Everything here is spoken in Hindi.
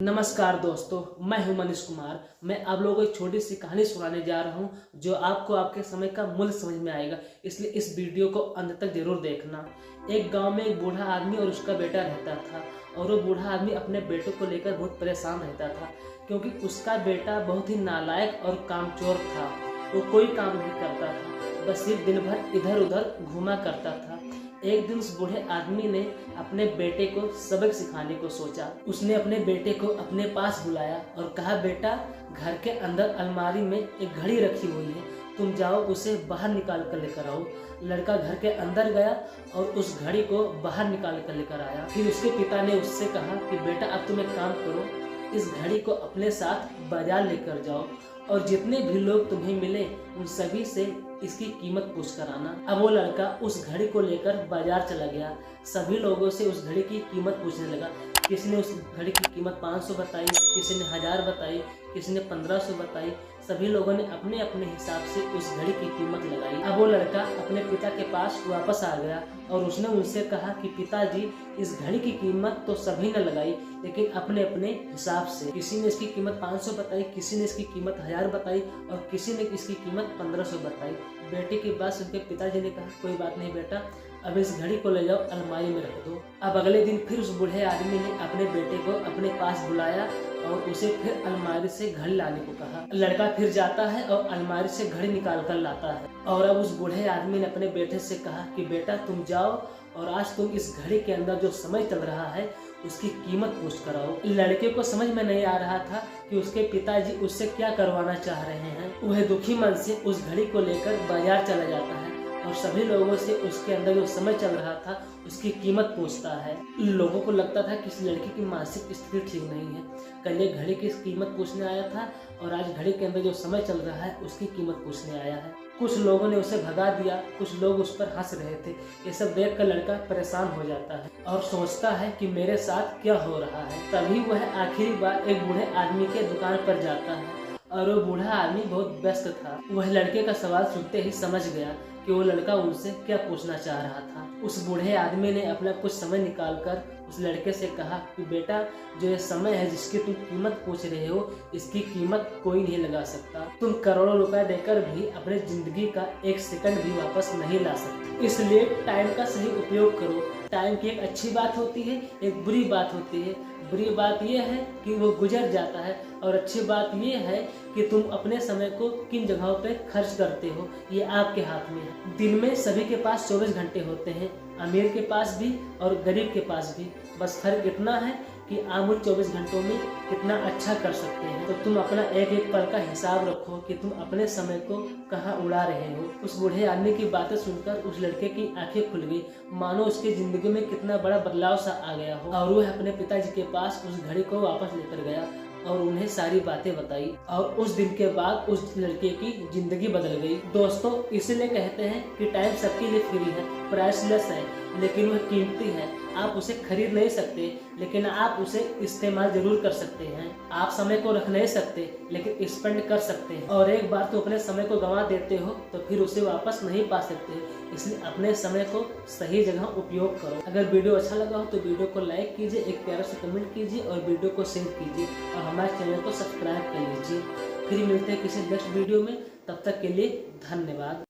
नमस्कार दोस्तों, मैं हूं मनीष कुमार। मैं आप लोगों को एक छोटी सी कहानी सुनाने जा रहा हूं जो आपको आपके समय का मूल्य समझ में आएगा, इसलिए इस वीडियो को अंत तक जरूर देखना। एक गांव में एक बूढ़ा आदमी और उसका बेटा रहता था और वो बूढ़ा आदमी अपने बेटे को लेकर बहुत परेशान रहता था क्योंकि उसका बेटा बहुत ही नालायक और कामचोर था। वो कोई काम नहीं करता था, बस सिर्फ दिन भर इधर उधर घूमा करता था। एक दिन उस बूढ़े आदमी ने अपने बेटे को सबक सिखाने को सोचा। उसने अपने बेटे को अपने पास बुलाया और कहा, बेटा, घर के अंदर अलमारी में एक घड़ी रखी हुई है, तुम जाओ उसे बाहर निकाल कर लेकर आओ। लड़का घर के अंदर गया और उस घड़ी को बाहर निकाल कर लेकर आया। फिर उसके पिता ने उससे कहा कि बेटा, अब तुम एक काम करो, इस घड़ी को अपने साथ बाजार लेकर जाओ और जितने भी लोग तुम्हें मिले उन सभी से इसकी कीमत पूछ कर आना। अब वो लड़का उस घड़ी को लेकर बाजार चला गया। सभी लोगों से उस घड़ी की कीमत पूछने लगा। किसी ने उस घड़ी की कीमत 500 बताई, किसी ने 1000 बताई, किसी ने 1500 बताई। सभी लोगों ने अपने अपने हिसाब से उस घड़ी की कीमत लगाई। अब वो लड़का अपने पिता के पास वापस आ गया और उसने उनसे कहा कि पिताजी, इस घड़ी की कीमत तो सभी ने लगाई, लेकिन अपने अपने हिसाब से। किसी ने इसकी कीमत 500 बताई, किसी ने इसकी कीमत 1000 बताई और किसी ने इसकी कीमत 1500 बताई। बेटे की बात सुनकर पिताजी ने कहा, कोई बात नहीं बेटा, अब इस घड़ी को ले जाओ, अलमारी में रख दो। अब अगले दिन फिर उस बूढ़े आदमी ने अपने बेटे को अपने पास बुलाया और उसे फिर अलमारी से घड़ी लाने को कहा। लड़का फिर जाता है और अलमारी से घड़ी निकाल कर लाता है और अब उस बूढ़े आदमी ने अपने बेटे से कहा कि बेटा, तुम जाओ और आज तुम इस घड़ी के अंदर जो समय चल रहा है उसकी कीमत पूछ कर आओ। लड़के को समझ में नहीं आ रहा था कि उसके पिताजी उससे क्या करवाना चाह रहे हैं। वह दुखी मन से उस घड़ी को लेकर बाजार चला जाता है और सभी लोगों से उसके अंदर जो समय चल रहा था उसकी कीमत पूछता है। लोगों को लगता था कि इस लड़के की मानसिक स्थिति ठीक नहीं है। कल ये घड़ी की कीमत पूछने आया था और आज घड़ी के अंदर जो समय चल रहा है उसकी कीमत पूछने आया है। कुछ लोगों ने उसे भगा दिया, कुछ लोग उस पर हंस रहे थे। ये सब देखकर लड़का परेशान हो जाता है और सोचता है कि मेरे साथ क्या हो रहा है। तभी वह आखिरी बार एक बूढ़े आदमी के दुकान पर जाता है और वो बूढ़ा आदमी बहुत व्यस्त था। वह लड़के का सवाल सुनते ही समझ गया कि वो लड़का उनसे क्या पूछना चाह रहा था। उस बूढ़े आदमी ने अपना कुछ समय निकालकर उस लड़के से कहा कि बेटा, जो ये समय है जिसकी तुम कीमत पूछ रहे हो, इसकी कीमत कोई नहीं लगा सकता। तुम करोड़ों रुपए देकर भी अपने जिंदगी का एक सेकंड भी वापस नहीं ला सकते। इसलिए टाइम का सही उपयोग करो। टाइम की एक अच्छी बात होती है, एक बुरी बात होती है। बुरी बात यह है कि वो गुजर जाता है और अच्छी बात यह है कि तुम अपने समय को किन जगहों पे खर्च करते हो, ये आपके हाथ में है। दिन में सभी के पास 24 घंटे होते हैं, अमीर के पास भी और गरीब के पास भी। बस फर्क इतना है कि आप उन 24 घंटों में कितना अच्छा कर सकते हैं। तो तुम अपना एक एक पल का हिसाब रखो कि तुम अपने समय को कहाँ उड़ा रहे हो। उस बूढ़े आदमी की बातें सुनकर उस लड़के की आंखें खुल गई, मानो उसकी जिंदगी में कितना बड़ा बदलाव सा आ गया हो। और वह अपने पिताजी के पास उस घड़ी को वापस लेकर गया और उन्हें सारी बातें बताई और उस दिन के बाद उस लड़के की जिंदगी बदल गई। दोस्तों, इसीलिए कहते हैं कि टाइम सबके लिए फ्री है, प्राइसलेस है, लेकिन वह कीमती है। आप उसे खरीद नहीं सकते, लेकिन आप उसे इस्तेमाल जरूर कर सकते हैं। आप समय को रख नहीं सकते, लेकिन स्पेंड कर सकते हैं। और एक बार तो अपने समय को गंवा देते हो तो फिर उसे वापस नहीं पा सकते। इसलिए अपने समय को सही जगह उपयोग करो। अगर वीडियो अच्छा लगा हो तो वीडियो को लाइक कीजिए, एक प्यारा सा कमेंट कीजिए और वीडियो को शेयर कीजिए और हमारे चैनल को सब्सक्राइब कर लीजिए। फिर मिलते हैं किसी नेक्स्ट वीडियो में, तब तक के लिए धन्यवाद।